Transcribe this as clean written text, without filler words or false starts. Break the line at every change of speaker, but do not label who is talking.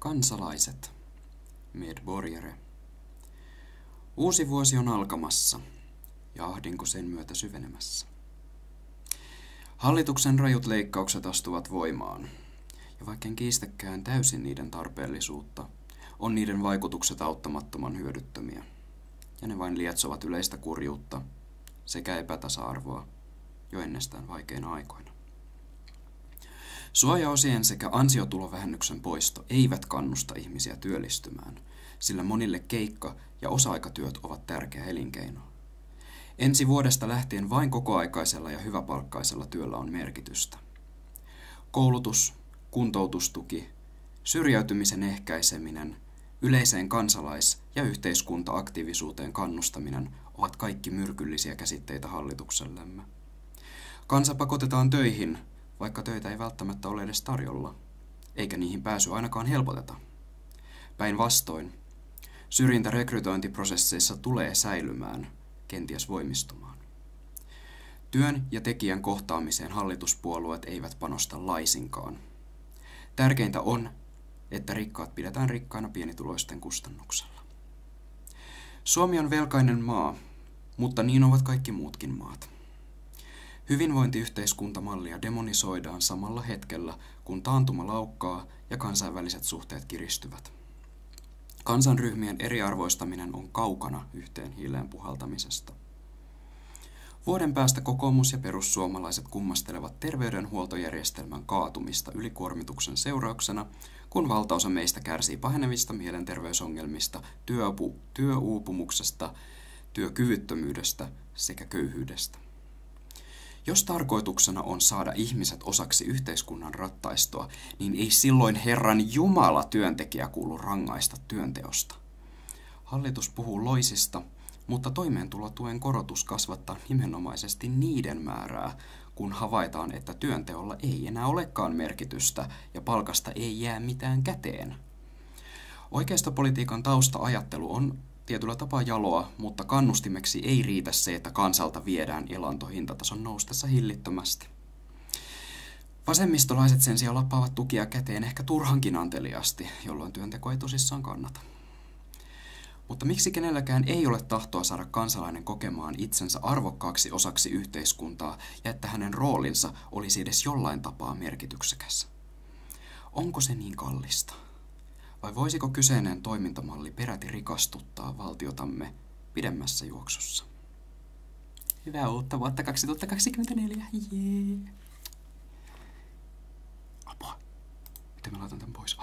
Kansalaiset, medborgare. Uusi vuosi on alkamassa ja ahdinko sen myötä syvenemässä. Hallituksen rajut leikkaukset astuvat voimaan, ja vaikken kiistäkään täysin niiden tarpeellisuutta, on niiden vaikutukset auttamattoman hyödyttömiä, ja ne vain lietsovat yleistä kurjuutta sekä epätasa-arvoa jo ennestään vaikeina aikoina. Suojaosien sekä ansiotulovähennyksen poisto eivät kannusta ihmisiä työllistymään, sillä monille keikka- ja osa-aikatyöt ovat tärkeä elinkeino. Ensi vuodesta lähtien vain kokoaikaisella ja hyväpalkkaisella työllä on merkitystä. Koulutus, kuntoutustuki, syrjäytymisen ehkäiseminen, yleiseen kansalais- ja yhteiskunta-aktiivisuuteen kannustaminen ovat kaikki myrkyllisiä käsitteitä hallituksellemme. Kansa pakotetaan töihin, vaikka töitä ei välttämättä ole edes tarjolla, eikä niihin pääsy ainakaan helpoteta. Päinvastoin, syrjintä rekrytointiprosesseissa tulee säilymään, kenties voimistumaan. Työn ja tekijän kohtaamiseen hallituspuolueet eivät panosta laisinkaan. Tärkeintä on, että rikkaat pidetään rikkaina pienituloisten kustannuksella. Suomi on velkainen maa, mutta niin ovat kaikki muutkin maat. Hyvinvointiyhteiskuntamallia demonisoidaan samalla hetkellä, kun taantuma laukkaa ja kansainväliset suhteet kiristyvät. Kansanryhmien eriarvoistaminen on kaukana yhteen hiileen puhaltamisesta. Vuoden päästä kokoomus ja perussuomalaiset kummastelevat terveydenhuoltojärjestelmän kaatumista ylikuormituksen seurauksena, kun valtaosa meistä kärsii pahenevista mielenterveysongelmista, työuupumuksesta, työkyvyttömyydestä sekä köyhyydestä. Jos tarkoituksena on saada ihmiset osaksi yhteiskunnan rattaistoa, niin ei silloin Herran Jumala työntekijä kuulu rangaista työnteosta. Hallitus puhuu loisista, mutta toimeentulotuen korotus kasvattaa nimenomaisesti niiden määrää, kun havaitaan, että työnteolla ei enää olekaan merkitystä ja palkasta ei jää mitään käteen. Oikeistopolitiikan tausta-ajattelu on tietyllä tapaa jaloa, mutta kannustimeksi ei riitä se, että kansalta viedään elanto hintatason noustessa hillittömästi. Vasemmistolaiset sen sijaan lappaavat tukia käteen ehkä turhankin anteliaasti, jolloin työnteko ei tosissaan kannata. Mutta miksi kenelläkään ei ole tahtoa saada kansalainen kokemaan itsensä arvokkaaksi osaksi yhteiskuntaa ja että hänen roolinsa olisi edes jollain tapaa merkityksekäs? Onko se niin kallista? Vai voisiko kyseinen toimintamalli peräti rikastuttaa valtiotamme pidemmässä juoksussa? Hyvää uutta vuotta 2024. Jee! Apua. Miten mä laitan tän pois?